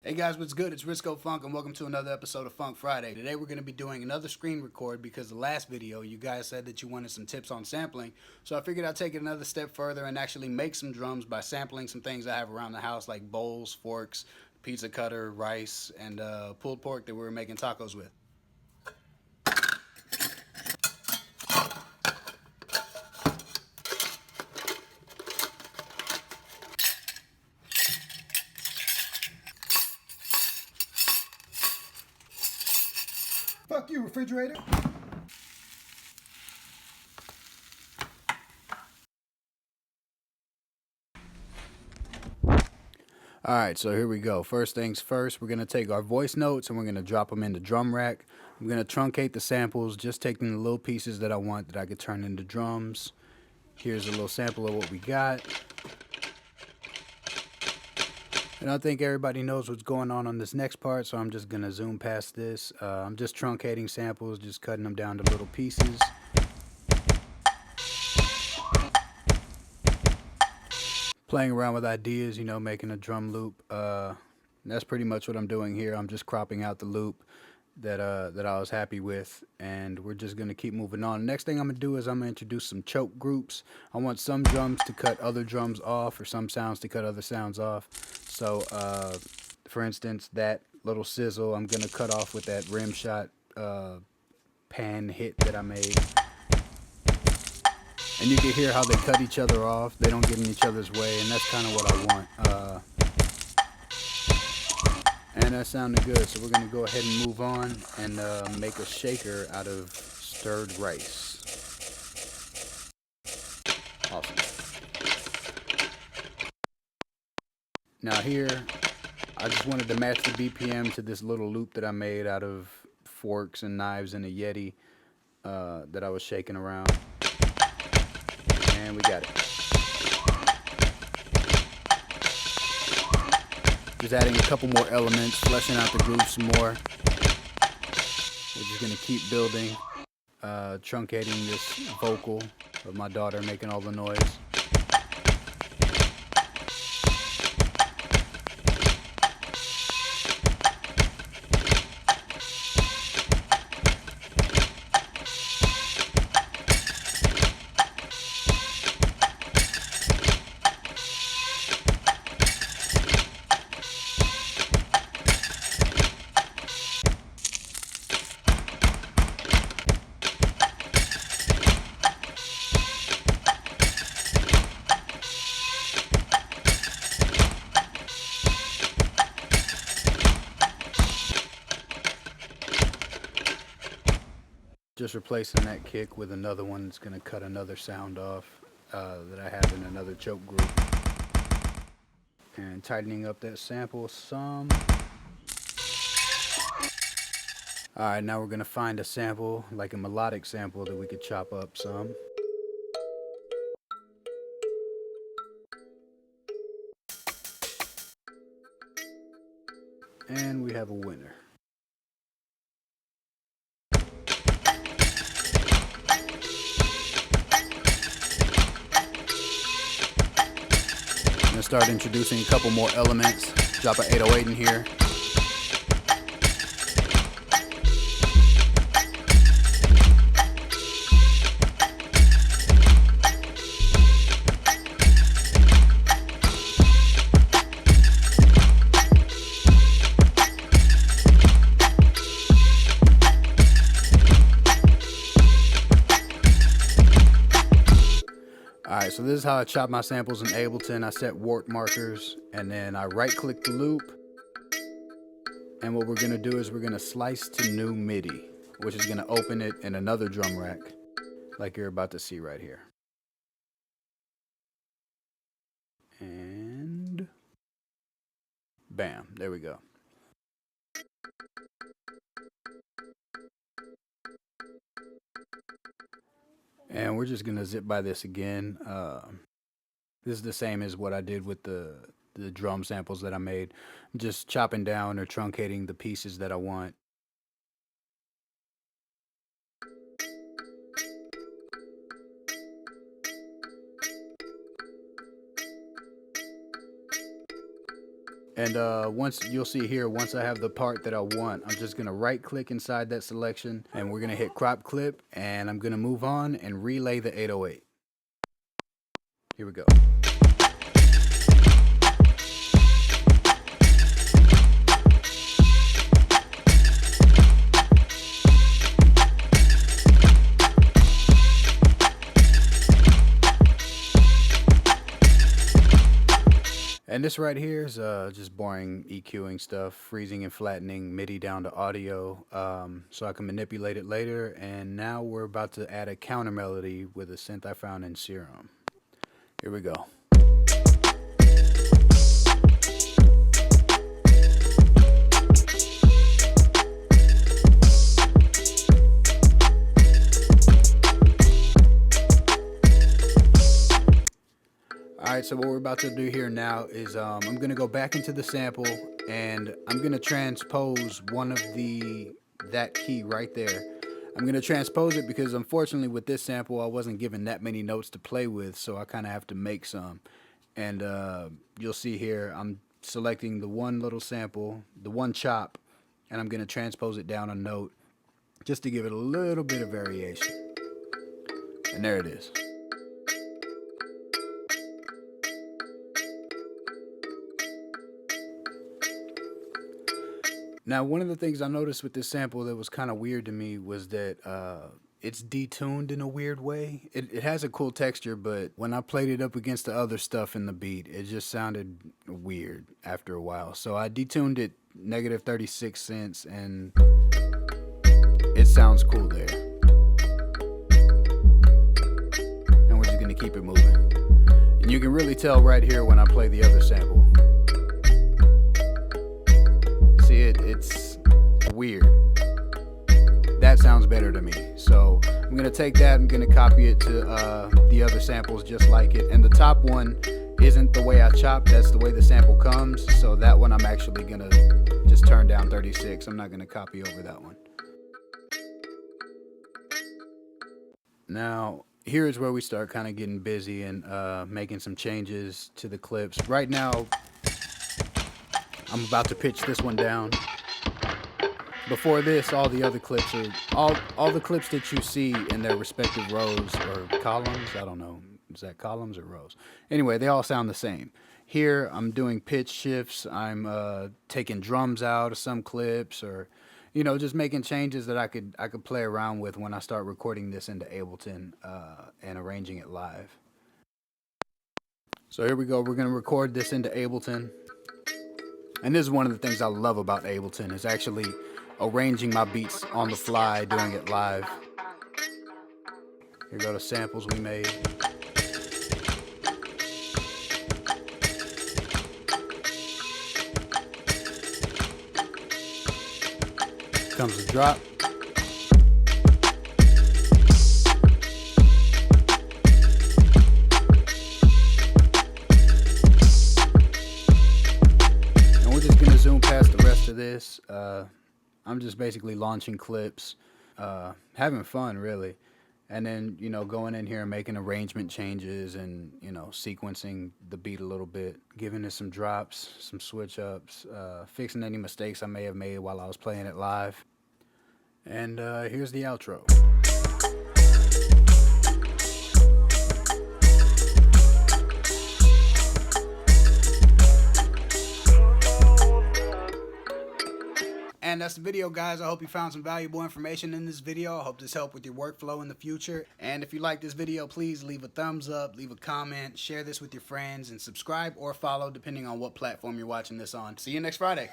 Hey guys, what's good? It's Risko Funk and welcome to another episode of Funk Friday. Today we're going to be doing another screen record because the last video you guys said that you wanted some tips on sampling. So I figured I'd take it another step further and actually make some drums by sampling some things I have around the house like bowls, forks, pizza cutter, rice, and pulled pork that we were making tacos with. Fuck you, refrigerator. Alright, so here we go. First things first, we're going to take our voice notes and we're going to drop them in the drum rack. I'm going to truncate the samples, just taking the little pieces that I want that I could turn into drums. Here's a little sample of what we got. And I think everybody knows what's going on this next part, so I'm just going to zoom past this. I'm just truncating samples, just cutting them down to little pieces. Playing around with ideas, making a drum loop. That's pretty much what I'm doing here. I'm just cropping out the loop that I was happy with, and we're just going to keep moving on. Next thing I'm going to do is I'm going to introduce some choke groups. I want some drums to cut other drums off, or some sounds to cut other sounds off. So, for instance, that little sizzle I'm going to cut off with that rim shot pan hit that I made. And you can hear how they cut each other off. They don't get in each other's way, and that's kind of what I want. And that sounded good, so we're going to go ahead and move on and make a shaker out of stirred rice. Awesome. Now here, I just wanted to match the BPM to this little loop that I made out of forks and knives and a Yeti that I was shaking around. And we got it. Just adding a couple more elements, fleshing out the groove some more. We're just going to keep building, truncating this vocal of my daughter making all the noise. Just replacing that kick with another one that's going to cut another sound off that I have in another choke group. And tightening up that sample some. Alright, now we're going to find a sample, like a melodic sample that we could chop up some. And we have a winner. I'm going to start introducing a couple more elements. Drop an 808 in here. Alright, so this is how I chop my samples in Ableton. I set wart markers, and then I right-click the loop. And what we're going to do is we're going to slice to new MIDI, which is going to open it in another drum rack, like you're about to see right here. And bam, there we go. And we're just going to zip by this again. This is the same as what I did with the drum samples that I made. I'm just chopping down or truncating the pieces that I want. And once you'll see here, once I have the part that I want, I'm just gonna right click inside that selection and we're gonna hit crop clip, and I'm gonna move on and relay the 808. Here we go. And this right here is just boring EQing stuff, freezing and flattening MIDI down to audio, so I can manipulate it later. And now we're about to add a counter melody with a synth I found in Serum. Here we go. Alright, so what we're about to do here now is I'm going to go back into the sample and I'm going to transpose one of that key right there. I'm going to transpose it because unfortunately with this sample I wasn't given that many notes to play with, so I kind of have to make some. And you'll see here I'm selecting the one little sample, the one chop, and I'm going to transpose it down a note just to give it a little bit of variation. And there it is. Now, one of the things I noticed with this sample that was kind of weird to me was that it's detuned in a weird way. It has a cool texture, but when I played it up against the other stuff in the beat, it just sounded weird after a while. So I detuned it negative 36 cents, and it sounds cool there. And we're just going to keep it moving. And you can really tell right here when I play the other sample. See, it's weird. That sounds better to me. So I'm going to take that, I'm going to copy it to the other samples just like it. And the top one isn't the way I chop, that's the way the sample comes. So that one I'm actually going to just turn down 36. I'm not going to copy over that one. Now, here's where we start kind of getting busy and making some changes to the clips. Right now, I'm about to pitch this one down. Before this, all the other clips are all the clips that you see in their respective rows or columns. I don't know, is that columns or rows? Anyway, they all sound the same. Here, I'm doing pitch shifts. I'm taking drums out of some clips, or just making changes that I could play around with when I start recording this into Ableton and arranging it live. So here we go. We're gonna record this into Ableton. And this is one of the things I love about Ableton, is actually arranging my beats on the fly, doing it live. Here go the samples we made. Comes the drop. Zoom past the rest of this. I'm just basically launching clips, having fun really, and then going in here and making arrangement changes and sequencing the beat a little bit, giving it some drops, some switch ups, fixing any mistakes I may have made while I was playing it live. And here's the outro. And that's the video, guys. I hope you found some valuable information in this video. I hope this helped with your workflow in the future. And if you like this video, please leave a thumbs up, leave a comment, share this with your friends, and subscribe or follow depending on what platform you're watching this on. See you next Friday.